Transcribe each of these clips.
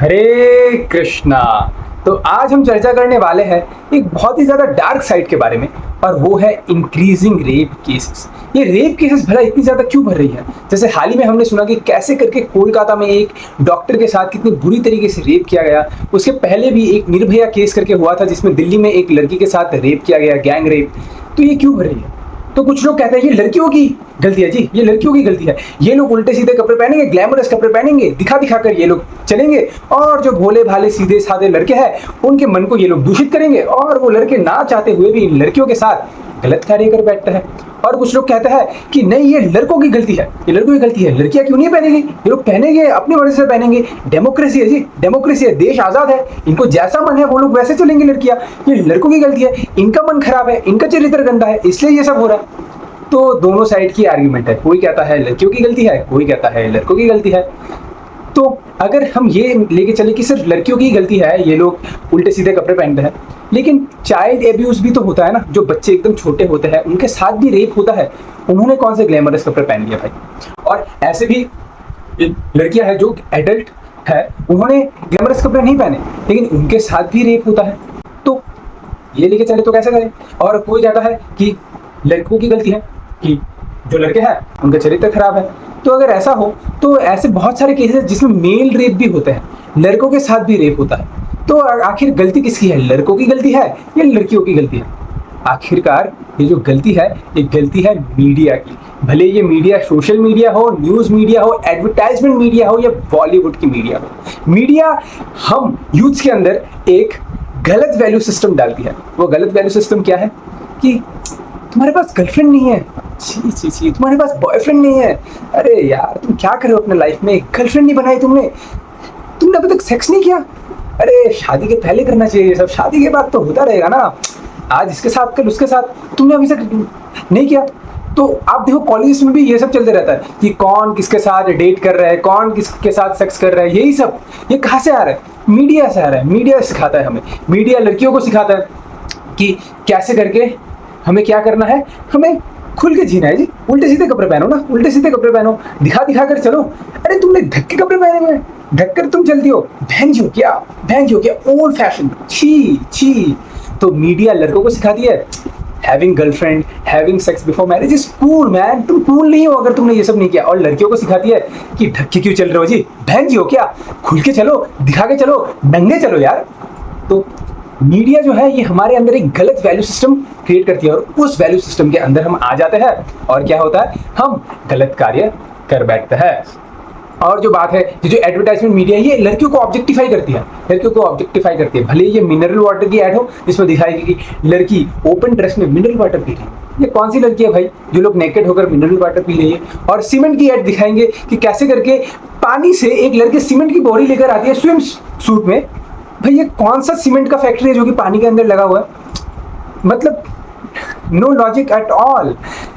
हरे कृष्णा। तो आज हम चर्चा करने वाले हैं एक बहुत ही ज़्यादा डार्क साइड के बारे में, और वो है इंक्रीजिंग रेप केसेस। ये रेप केसेस भला इतनी ज़्यादा क्यों बढ़ रही है? जैसे हाल ही में हमने सुना कि कैसे करके कोलकाता में एक डॉक्टर के साथ कितनी बुरी तरीके से रेप किया गया। उसके पहले भी एक निर्भया केस करके हुआ था जिसमें दिल्ली में एक लड़की के साथ रेप किया गया, गैंग रेप। तो ये क्यों बढ़ रही है? तो कुछ लोग कहते हैं ये लड़कियों की गलती है जी, ये लड़कियों की गलती है। ये लोग उल्टे सीधे कपड़े पहनेंगे, ग्लैमरस कपड़े पहनेंगे, दिखा दिखा कर ये लोग चलेंगे, और जो भोले भाले सीधे साधे लड़के हैं उनके मन को ये लोग दूषित करेंगे, और वो लड़के ना चाहते हुए भी इन लड़कियों के साथ गलत कार्य कर बैठते हैं। और कुछ लोग कहते हैं कि नहीं ये लड़कों की गलती है, ये लड़कों की गलती है, लड़कियां क्यों नहीं पहनेंगी, ये लोग पहनेंगे, अपनी मर्जी से पहनेंगे। डेमोक्रेसी है जी, डेमोक्रेसी है, देश आजाद है, इनको जैसा मन है वो लोग वैसे चलेंगे। लड़कियां, ये लड़कों की गलती है, इनका मन खराब है, इनका चरित्र गंदा है, इसलिए ये सब हो रहा है। तो दोनों साइड की आर्ग्यूमेंट है, कोई कहता है लड़कियों की गलती है, कोई कहता है लड़कों की गलती है। तो अगर हम ये लेके चले कि सिर्फ लड़कियों की गलती है, ये लोग उल्टे सीधे कपड़े पहनते हैं, लेकिन चाइल्ड एब्यूज भी तो होता है ना। जो बच्चे एकदम छोटे होते हैं उनके साथ भी रेप होता है। उन्होंने कौन से ग्लैमरस कपड़े पहन लिया भाई? और ऐसे भी लड़कियां हैं जो एडल्ट है, उन्होंने ग्लैमरस कपड़े नहीं पहने, लेकिन उनके साथ भी रेप होता है। तो ये लेके चले तो कैसे करें? और कोई कहता है कि लड़कों की गलती है, कि जो लड़के हैं उनका चरित्र खराब है। तो अगर ऐसा हो तो ऐसे बहुत सारे केसेस जिसमें मेल रेप भी होते हैं, लड़कों के साथ भी रेप होता है। तो आखिर गलती किसकी है? लड़कों की गलती है या लड़कियों की गलती है? आखिरकार ये जो गलती है, ये गलती है मीडिया की। भले ये मीडिया सोशल मीडिया हो, न्यूज़ मीडिया हो, एडवर्टाइजमेंट मीडिया हो, या बॉलीवुड की मीडिया हो। मीडिया हम यूथ्स के अंदर एक गलत वैल्यू सिस्टम डालती है। वो गलत वैल्यू सिस्टम क्या है? कि तुम्हारे पास गर्लफ्रेंड नहीं है, छी छी छी, तुम्हारे पास बॉयफ्रेंड नहीं है, अरे यार तुम क्या कर रहे हो अपने लाइफ में? गर्लफ्रेंड नहीं बनाई तुमने, तुमने अभी तक सेक्स नहीं किया, अरे शादी के पहले करना चाहिए ये सब, शादी के बाद तो होता रहेगा ना, आज इसके साथ कल उसके साथ, तुमने अभी तक नहीं किया। तो आप देखो कॉलेज में भी ये सब चलते रहता है कि कौन किसके साथ डेट कर रहा है, कौन किसके साथ सेक्स कर रहा है, यही सब। ये कहाँ से आ रहा है? मीडिया से आ रहा है। मीडिया सिखाता है हमें, मीडिया लड़कियों को सिखाता है कि कैसे करके हमें क्या करना है, हमें खुल के जीना है जी। उल्टे सीधे कपड़े पहनो ना, उल्टे सीधे कपड़े पहनो, दिखा दिखा कर चलो। अरे तुमने ढक के कपड़े पहने हुए, ढक कर तुम चलती हो, भैंस हो क्या, भैंस हो क्या, ओल्ड फैशन, छी छी। तो मीडिया लड़कों को सिखाती है having girlfriend, having sex before marriage is cool man, तुम कूल नहीं हो अगर तुमने ये सब नहीं किया। और लड़कियों को सिखाती है कि ढक के क्यों चल रहे हो जी, भैंस हो क्या, खुल के चलो, दिखा के चलो, नंगे चलो यार। तो मीडिया जो है ये हमारे अंदर एक गलत वैल्यू सिस्टम क्रिएट करती है, और उस वैल्यू सिस्टम के अंदर हम आ जाते हैं, और क्या होता है, हम गलत कार्य कर बैठते हैं। और जो बात है, ये जो एडवर्टाइजमेंट मीडिया है ये लड़कियों को ऑब्जेक्टिफाई करती है, लड़कियों को ऑब्जेक्टिफाई करती है। भले ये मिनरल वाटर की ऐड हो जिसमें दिखाएगी कि लड़की ओपन ड्रेस में मिनरल वाटर पी रही है। ये कौन सी लड़की है भाई जो लोग नेकेड होकर मिनरल वाटर पी रही है? और सीमेंट की ऐड दिखाएंगे कि कैसे करके पानी से एक लड़की सीमेंट की बोरी लेकर आती है स्विम सूट में। भाई ये कौन सा सीमेंट का फैक्ट्री है जो कि पानी के अंदर लगा हुआ है? मतलब नो लॉजिक एट ऑल।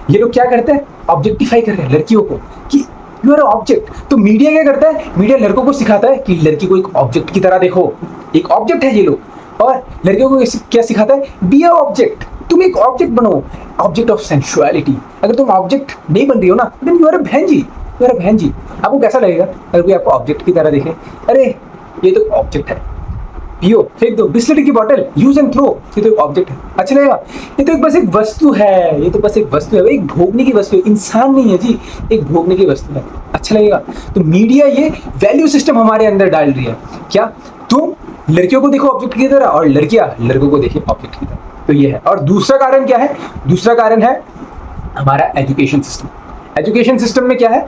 ये लोग क्या करते हैं? ऑब्जेक्टिफाई कर रहे हैं लड़कियों को कि यू आर ऑब्जेक्ट। तो मीडिया क्या करता है? मीडिया लड़कों को सिखाता है कि लड़की को एक ऑब्जेक्ट की तरह देखो, एक ऑब्जेक्ट है ये लोग। और लड़कियों को क्या सिखाता है? बी अ ऑब्जेक्ट, तुम एक ऑब्जेक्ट बनो, ऑब्जेक्ट ऑफ सेंसुअलिटी। अगर तुम ऑब्जेक्ट नहीं बन रही हो ना, then you are a behenji, you are a behenji. आपको कैसा लगेगा अगर कोई आपको ऑब्जेक्ट की तरह देखे? अरे ये तो ऑब्जेक्ट है, पियो, फेंक दो, बिस्लरी की बोतल, यूज एंड थ्रो, ये तो एक ऑब्जेक्ट है, अच्छा लगेगा? ये तो एक बस एक वस्तु है, ये तो बस एक वस्तु है, एक भोगने की वस्तु है, इंसान नहीं है जी, एक भोगने की वस्तु है, अच्छा लगेगा? तो मीडिया ये वैल्यू सिस्टम हमारे अंदर डाल रही है। क्या तुम लड़कियों को देखो ऑब्जेक्ट की तरह, और लड़कियां लड़कों को देखिए ऑब्जेक्ट की तरह। तो ये है। और दूसरा कारण क्या है? दूसरा कारण है हमारा एजुकेशन सिस्टम। एजुकेशन सिस्टम में क्या है?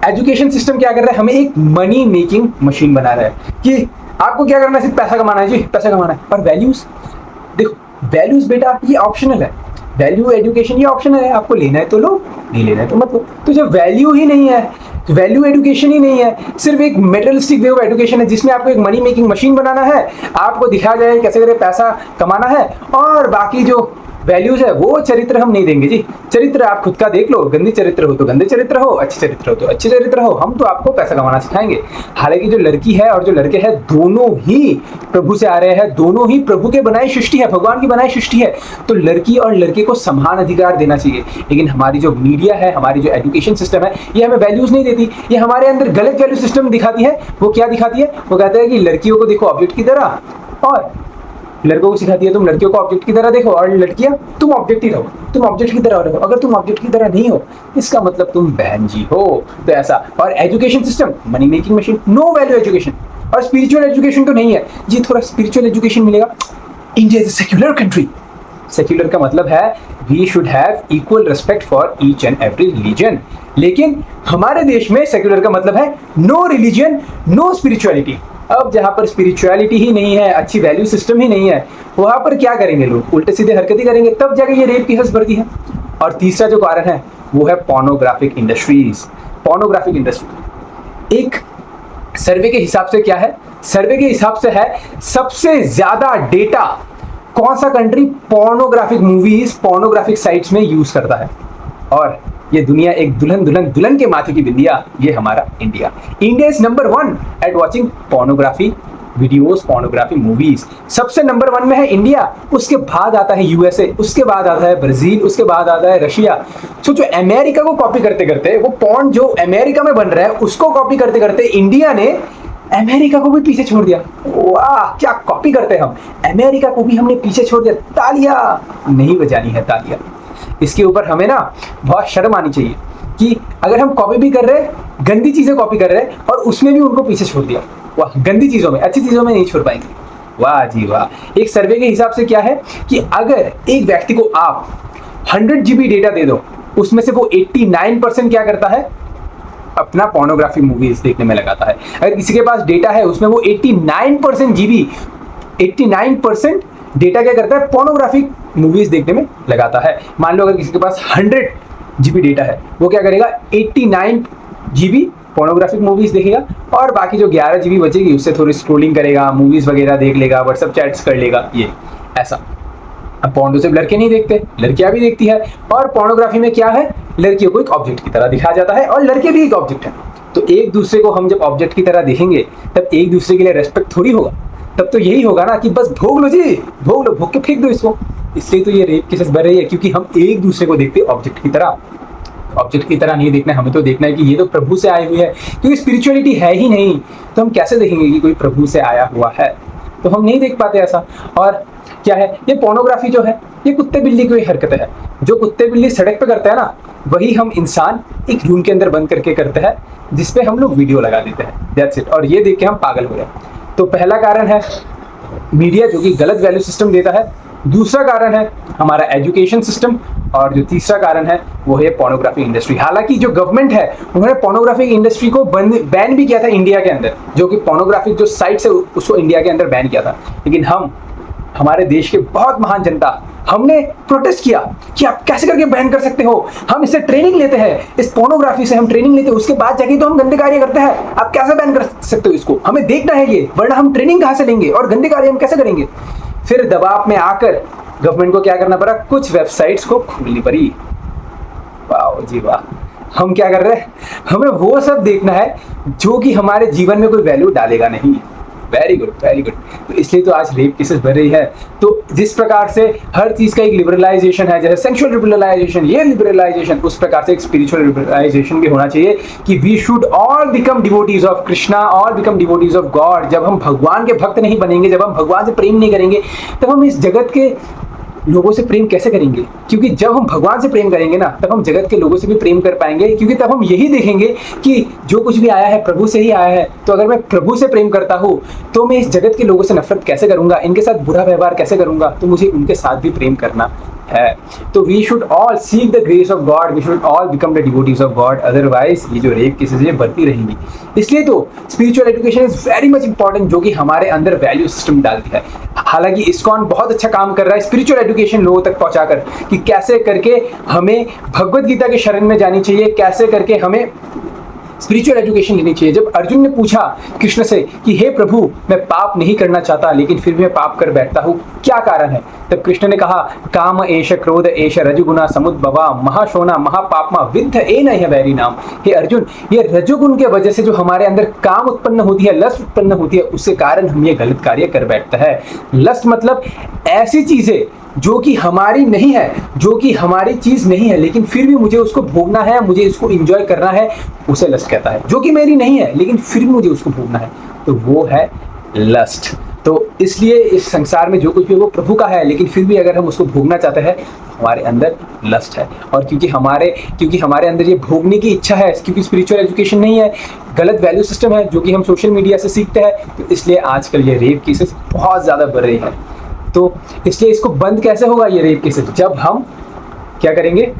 एजुकेशन सिस्टम क्या कर रहा है? हमें एक मनी मेकिंग मशीन बना रहा है कि आपको क्या करना है, सिर्फ पैसा कमाना है जी, पैसा कमाना है। और वैल्यूज देखो, वैल्यूज बेटा ये ऑप्शनल है, वैल्यू एजुकेशन ये ऑप्शनल है, आपको लेना है तो लो, नहीं लेना है तो मत लो। तो जब वैल्यू ही नहीं है, वैल्यू एजुकेशन ही नहीं है, सिर्फ एक मेटलिस्टिक वे ऑफ एजुकेशन है जिसमें आपको एक मनी मेकिंग मशीन बनाना है, आपको दिखाया जाए कैसे कैसे पैसा कमाना है, और बाकी जो वैल्यूज है वो चरित्र हम नहीं देंगे जी। चरित्र आप खुद का देख लो, गंदे चरित्र हो तो गंदे चरित्र हो, अच्छे चरित्र हो तो अच्छे चरित्र हो, हम तो आपको पैसा कमाना सिखाएंगे। हालांकि जो लड़की है और जो लड़के हैं दोनों ही प्रभु से आ रहे हैं, दोनों ही प्रभु के बनाई सृष्टि है, भगवान की बनाई सृष्टि है। तो लड़की और लड़के को समान अधिकार देना चाहिए। लेकिन हमारी जो मीडिया है, हमारी जो एजुकेशन सिस्टम है, ये हमें वैल्यूज नहीं देता। थी, ये हमारे अंदर गलत वैल्यू सिस्टम दिखाती है। वो क्या दिखाती है? वो कहता है कि लड़कियों को देखो ऑब्जेक्ट की तरह, और लड़कों को सिखाती है तुम लड़कियों को ऑब्जेक्ट की तरह देखो, और लड़कियां तुम ऑब्जेक्ट ही रहो, तुम ऑब्जेक्ट की तरह रहो। अगर तुम ऑब्जेक्ट की तरह नहीं हो इसका मतलब तुम बहन जी हो। तो ऐसा। और education system money making machine, no value education. और स्पिरिचुअल एजुकेशन तो नहीं है जी, थोड़ा स्पिरिचुअल एजुकेशन मिलेगा। India is a secular country. Secular का मतलब है we should have equal respect for each and every religion. लेकिन हमारे देश में सेक्युलर का मतलब है नो रिलीजन, नो स्पिरिचुअलिटी। अब जहां पर स्पिरिचुअलिटी ही नहीं है, अच्छी वैल्यू सिस्टम ही नहीं है, वहां पर क्या करेंगे लोग? उल्टे सीधे हरकतें करेंगे, तब जाके ये रेप केसेस बढ़ती है। और तीसरा जो कारण है वो है पोर्नोग्राफिक इंडस्ट्रीज। पोर्नोग्राफिक इंडस्ट्री एक सर्वे के हिसाब से क्या है? सर्वे के हिसाब से है सबसे ज्यादा डेटा कौन सा country pornographic movies, pornographic sites में यूज करता है। और ये दुनिया एक दुल्हन दुल्हन दुल्हन के माथे की बिंदिया, ये हमारा India. India is number 1 at watching pornography videos, pornography movies. सबसे नंबर 1 में है इंडिया, उसके बाद आता है यूएसए, उसके बाद आता है ब्राजील, उसके बाद आता है रशिया। सोचो अमेरिका को कॉपी करते करते, वो पॉर्न जो अमेरिका में बन रहा है उसको कॉपी करते करते इंडिया ने अमेरिका को भी पीछे छोड़ दिया। वाह क्या कॉपी करते हम, अमेरिका को भी हमने पीछे छोड़ दिया। तालियां नहीं बजानी है, तालियां। इसके ऊपर हमें ना बहुत शर्म आनी चाहिए कि अगर हम कॉपी भी कर रहे हैं, गंदी चीजें कॉपी कर रहे हैं और उसमें भी उनको पीछे छोड़ दिया। वाह, गंदी चीजों में, अच्छी चीजों में नहीं छोड़ पाएंगे। वाह जी वाह। एक सर्वे के हिसाब से क्या है कि अगर एक व्यक्ति को आप 100 GB डेटा दे दो, उसमें से वो 89% क्या करता है? अपना पोर्नोग्राफी मूवीज देखने में लगाता है। अगर किसी के पास डेटा है उसमें वो 89% GB, 89% डेटा क्या करता है? पोर्नोग्राफिक मूवीज देखने में लगाता है। मान लो अगर किसी के पास 100 GB डेटा है, वो क्या करेगा? 89 GB पोर्नोग्राफिक मूवीज देखेगा, और बाकी जो 11 GB बचेगी उससे थोड़ी स्क्रोलिंग करेगा, मूवीज वगैरह देख लेगा, व्हाट्सएप चैट्स कर लेगा, ये ऐसा। अब पोर्नो सिर्फ लड़के नहीं देखते, लड़कियां भी देखती है। और पोर्नोग्राफी में क्या है? लड़कियों को एक ऑब्जेक्ट की तरह दिखाया जाता है और लड़के भी एक ऑब्जेक्ट है। तो एक दूसरे को हम जब ऑब्जेक्ट की तरह देखेंगे तब एक दूसरे के लिए रेस्पेक्ट थोड़ी होगा, तब तो यही होगा ना कि बस भोग लो जी, भोग लो, भोग के फेंक दो इसको। इसलिए तो ये रेप केसेस बढ़ रही है, क्योंकि हम एक दूसरे को देखते ऑब्जेक्ट की तरह। ऑब्जेक्ट की तरह नहीं देखना है, हमें तो देखना है कि ये तो प्रभु से आई हुई है। क्योंकि स्पिरिचुअलिटी है ही नहीं तो हम कैसे देखेंगे कि कोई प्रभु से आया हुआ है? तो हम नहीं देख पाते ऐसा। और क्या है ये पोर्नोग्राफी जो है, ये कुत्ते बिल्ली की हरकत है। जो कुत्ते बिल्ली सड़क पे करते हैं ना, वही हम इंसान एक रूम के अंदर बंद करके करते हैं, जिसपे हम लोग वीडियो लगा देते हैं। That's it. और ये देख के हम पागल हो गए। तो पहला कारण है मीडिया जो कि गलत वैल्यू सिस्टम देता है, दूसरा कारण है हमारा एजुकेशन सिस्टम, और जो तीसरा कारण है वो है पोर्नोग्राफी इंडस्ट्री। हालांकि जो गवर्नमेंट है उन्होंने पोर्नोग्राफी इंडस्ट्री को बैन भी किया था इंडिया के अंदर, जो कि पोर्नोग्राफिक जो साइट्स है उसको इंडिया के अंदर बैन किया था। लेकिन हम, हमारे देश के बहुत महान जनता, हमने प्रोटेस्ट किया कि आप कैसे करके बैन कर सकते हो। हम इससे ट्रेनिंग लेते हैं, इस पोर्नोग्राफी से हम ट्रेनिंग लेते हैं, उसके बाद जाके तो हम गंदे कार्य करते हैं। आप कैसे बैन कर सकते हो इसको? हमें देखना है ये, वरना हम ट्रेनिंग कहां से लेंगे और गंदे कार्य हम कैसे करेंगे? फिर दबाव में आकर गवर्नमेंट को क्या करना पड़ा? कुछ वेबसाइट्स को खोलनी पड़ी। वाह जी वाह। हम क्या कर रहे हैं? हमें वो सब देखना है जो कि हमारे जीवन में कोई वैल्यू डालेगा नहीं। Very good, very good. तो इसलिए तो आज रेप केसेस बढ़ रही है। तो जिस प्रकार से हर चीज का एक लिबरलाइजेशन है, जैसे सेक्सुअल लिबरलाइजेशन, ये लिबरलाइजेशन, उस प्रकार से एक स्पिरिचुअल लिबरलाइजेशन भी होना चाहिए कि we should all become devotees of Krishna, all become devotees of God. जब हम भगवान के भक्त नहीं बनेंगे, जब हम भगवान से प्रेम नहीं करेंगे, तब हम इस जगत के लोगों से प्रेम कैसे करेंगे? क्योंकि जब हम भगवान से प्रेम करेंगे ना, तब हम जगत के लोगों से भी प्रेम कर पाएंगे, क्योंकि तब हम यही देखेंगे कि जो कुछ भी आया है प्रभु से ही आया है। तो अगर मैं प्रभु से प्रेम करता हूँ तो मैं इस जगत के लोगों से नफरत कैसे करूंगा, इनके साथ बुरा व्यवहार कैसे करूंगा? तो मुझे उनके साथ भी प्रेम करना है। तो we should all seek the grace of God, we should all become the devotees of God, otherwise ये जो रेप केसेस ये बढ़ती रहेंगी। इसलिए तो spiritual education is very much important, जो कि हमारे अंदर वैल्यू सिस्टम डालती है। हालांकि इस्कॉन बहुत अच्छा काम कर रहा है स्पिरिचुअल एजुकेशन लोगों तक पहुंचाकर, कि कैसे करके हमें भगवत गीता के शरण में जानी चाहिए, कैसे करके हमें स्पिरिचुअल एजुकेशन लेनी चाहिए। जब अर्जुन ने पूछा कृष्ण से कि हे प्रभु, मैं पाप नहीं करना चाहता लेकिन फिर भी मैं पाप कर बैठता हूँ, क्या कारण है? तब कृष्ण ने कहा, काम एष क्रोध एष रजोगुना समुद्भवा महाशोना महापापमा विद्ध ए न वैरी नाम। हे अर्जुन, ये रजोगुण के वजह से जो हमारे अंदर काम उत्पन्न होती है, लस्ट उत्पन्न होती है, उसके कारण हम ये गलत कार्य कर बैठते हैं। लस्ट मतलब ऐसी चीजें जो कि हमारी नहीं है, जो कि हमारी चीज़ नहीं है, लेकिन फिर भी मुझे उसको भोगना है, मुझे इसको एन्जॉय करना है, उसे लस्ट कहता है। जो कि मेरी नहीं है, लेकिन फिर भी मुझे उसको भोगना है, तो वो है लस्ट। तो इसलिए इस संसार में जो कुछ भी है वो प्रभु का है, लेकिन फिर भी अगर हम उसको भोगना चाहते हैं, हमारे अंदर लस्ट है। और क्योंकि हमारे अंदर ये भोगने की इच्छा है, क्योंकि स्पिरिचुअल एजुकेशन नहीं है, गलत वैल्यू सिस्टम है जो कि हम सोशल मीडिया से सीखते हैं, तो इसलिए आजकल ये रेप केसेस बहुत ज़्यादा बढ़ रही है। तो इसलिए इसको बंद कैसे होगा ये रेप केसेस? जब हम क्या करेंगे,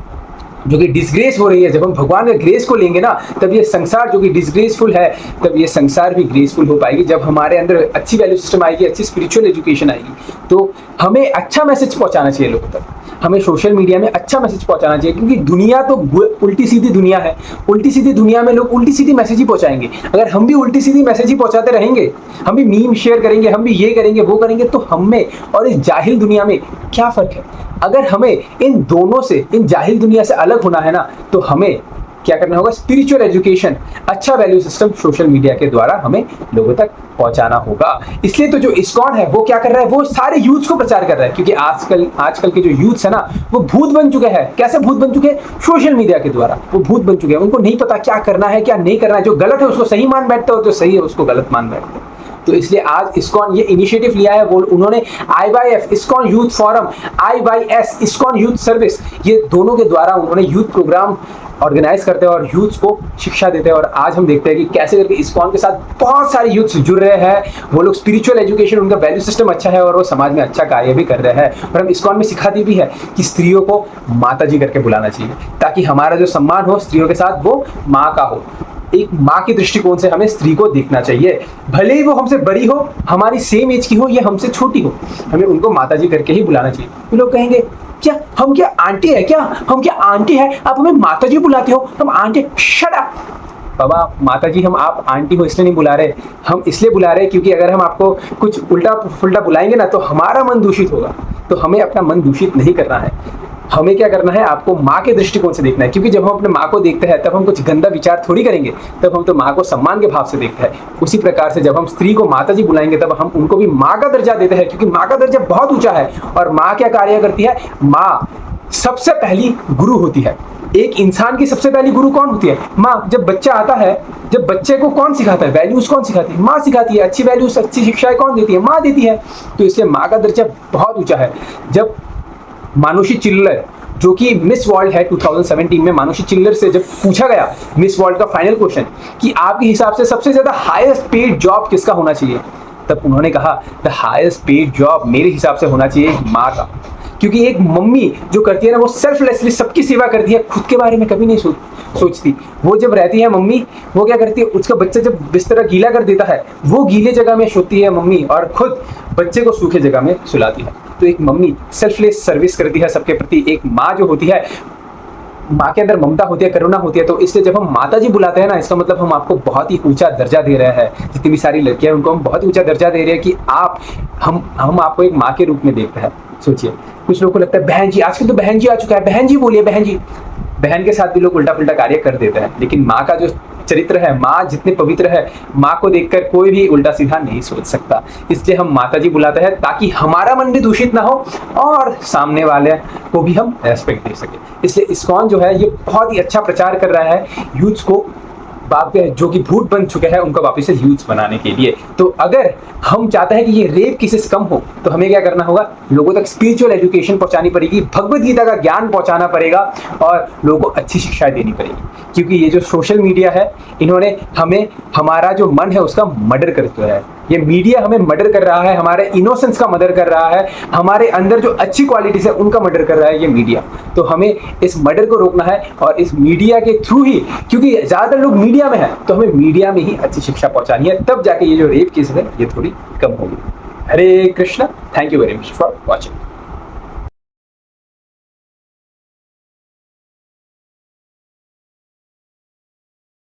जो कि डिसग्रेस हो रही है, जब हम भगवान के ग्रेस को लेंगे ना, तब ये संसार जो कि डिसग्रेसफुल है, तब ये संसार भी ग्रेसफुल हो पाएगी। जब हमारे अंदर अच्छी वैल्यू सिस्टम आएगी, अच्छी स्पिरिचुअल एजुकेशन आएगी, तो हमें अच्छा मैसेज पहुंचाना चाहिए लोगों तक। हमें सोशल मीडिया में अच्छा मैसेज पहुंचाना चाहिए, क्योंकि दुनिया तो उल्टी सीधी दुनिया है। उल्टी सीधी दुनिया में लोग उल्टी सीधी मैसेज ही पहुंचाएंगे। अगर हम भी उल्टी सीधी मैसेज ही पहुंचाते रहेंगे, हम भी मीम शेयर करेंगे, हम भी ये करेंगे वो करेंगे, तो हम में और इस जाहिल दुनिया में क्या फ़र्क है? अगर हमें इन दोनों से, इन जाहिल दुनिया से अलग होना है ना, तो हमें क्या करना होगा? स्पिरिचुअल एजुकेशन, अच्छा वैल्यू सिस्टम सोशल मीडिया के द्वारा हमें लोगों तक पहुंचाना होगा। इसलिए तो जो इस्कॉन है वो क्या कर रहा है? वो सारे यूथ्स को प्रचार कर रहा है, क्योंकि आजकल के जो यूथ्स है ना, वो भूत बन चुके हैं। कैसे भूत बन चुके हैं? सोशल मीडिया के द्वारा वो भूत बन चुके हैं। उनको नहीं पता क्या करना है क्या नहीं करना है। जो गलत है उसको सही मान बैठते हो, जो सही है उसको गलत मान बैठते हो। तो इसलिए आज इस्कॉन ये इनिशिएटिव लिया है। वो उन्होंने IYF ISKCON youth forum, IYS ISKCON youth service, ये दोनों के द्वारा उन्होंने यूथ प्रोग्राम ऑर्गेनाइज करते हैं और यूथ्स को शिक्षा देते हैं। और आज हम देखते हैं कि कैसे करके इस्कॉन के साथ बहुत सारे यूथ्स जुड़ रहे हैं। वो लोग स्पिरिचुअल एजुकेशन, उनका वैल्यू सिस्टम अच्छा है और वो समाज में अच्छा कार्य भी कर रहे हैं। और हम इस्कॉन में सिखाती भी है कि स्त्रियों को माता जी करके बुलाना चाहिए, ताकि हमारा जो सम्मान हो स्त्रियों के साथ वो माँ का हो। एक माँ के दृष्टिकोण से हमें स्त्री को देखना चाहिए, भले ही वो हमसे बड़ी हो, हमारी सेम एज की हो या हमसे छोटी हो, हमें उनको माताजी करके ही बुलाना चाहिए। तो लोग कहेंगे क्या हम क्या आंटी है क्या? हम क्या आंटी है? आप हमें माताजी बुलाते हो? हम आंटी? शट अप बाबा, माताजी हम आप आंटी हो इसलिए नहीं बुला रहे, हम इसलिए बुला रहे क्योंकि अगर हम आपको कुछ उल्टा फुल्टा बुलाएंगे ना, तो हमारा मन दूषित होगा। तो हमें अपना मन दूषित नहीं करना है। हमें क्या करना है? आपको माँ के दृष्टिकोण से देखना है, क्योंकि जब हम अपने माँ को देखते हैं तब हम कुछ गंदा विचार थोड़ी करेंगे, तब हम तो माँ को सम्मान के भाव से देखते हैं। उसी प्रकार से जब हम स्त्री को माताजी बुलाएंगे, तब हम उनको भी माँ का दर्जा देते हैं, क्योंकि माँ का दर्जा बहुत ऊंचा है। और माँ क्या कार्य करती है? माँ सबसे पहली गुरु होती है। एक इंसान की सबसे पहली गुरु कौन होती है? माँ। जब बच्चा आता है, जब बच्चे को कौन सिखाता है? वैल्यूज कौन सिखाती है? माँ सिखाती है। अच्छी वैल्यूज, अच्छी शिक्षाएं कौन देती है? माँ देती है। तो इसलिए माँ का दर्जा बहुत ऊंचा है। जब मानुषी चिल्लर, जो कि मिस वर्ल्ड है 2017 में, मानुषी चिल्लर से जब पूछा गया मिस वर्ल्ड का फाइनल क्वेश्चन कि आपके हिसाब से सबसे ज्यादा हाईएस्ट पेड जॉब किसका होना चाहिए, तब उन्होंने कहा द हाईएस्ट पेड जॉब मेरे हिसाब से होना चाहिए माँ का। क्योंकि एक मम्मी जो करती है ना, वो सेल्फलेसली सबकी सेवा करती है, खुद के बारे में कभी नहीं सोचती। वो जब रहती है मम्मी, वो क्या करती है? उसका बच्चा जब बिस्तरा गीला कर देता है, वो गीले जगह में सोती है मम्मी, और खुद बच्चे को सूखे जगह में सुलाती है। तो एक मम्मी सेल्फलेस सर्विस करती है सबके प्रति। एक माँ जो होती है, माँ के अंदर ममता होती है, करुणा होती है। तो इसलिए जब हम माता जी बुलाते हैं ना, इसका मतलब हम आपको बहुत ही ऊंचा दर्जा दे रहे हैं। जितनी भी सारी लड़कियां हैं उनको हम बहुत ऊंचा दर्जा दे रहे हैं कि हम आपको एक माँ के रूप में देखते हैं। सोचिए, कुछ लोगों को लगता है बहन जी, आजकल तो बहन जी आ चुका है, बहन जी बोलिए बहन जी। बहन के साथ भी लोग उल्टा पुल्टा कार्य कर देते हैं, लेकिन माँ का जो चरित्र है, माँ जितने पवित्र है, माँ को देखकर कोई भी उल्टा सीधा नहीं सोच सकता। इसलिए हम माता जी बुलाते हैं, ताकि हमारा मन भी दूषित ना हो और सामने वाले को भी हम रेस्पेक्ट दे सके। इसलिए इस्कॉन जो है ये बहुत ही अच्छा प्रचार कर रहा है यूथ्स को, जो कि भूत बन चुके हैं उनको वापस से यूथ्स बनाने के लिए। तो अगर हम चाहते हैं कि ये रेप केसेस कम हो, तो हमें क्या करना होगा? लोगों तक स्पिरिचुअल एजुकेशन पहुंचानी पड़ेगी, भगवद गीता का ज्ञान पहुंचाना पड़ेगा, और लोगों को अच्छी शिक्षा देनी पड़ेगी। क्योंकि ये जो सोशल मीडिया है, इन्होंने हमें, हमारा जो मन है उसका मर्डर कर दिया है। ये मीडिया हमें मर्डर कर रहा है, हमारे इनोसेंस का मर्डर कर रहा है, हमारे अंदर जो अच्छी क्वालिटीज है उनका मर्डर कर रहा है ये मीडिया। तो हमें इस मर्डर को रोकना है, और इस मीडिया के थ्रू ही, क्योंकि ज्यादातर लोग मीडिया में है, तो हमें मीडिया में ही अच्छी शिक्षा पहुंचानी है, तब जाके ये जो रेप केस है ये थोड़ी कम होगी। Hare Krishna, thank you very much for watching.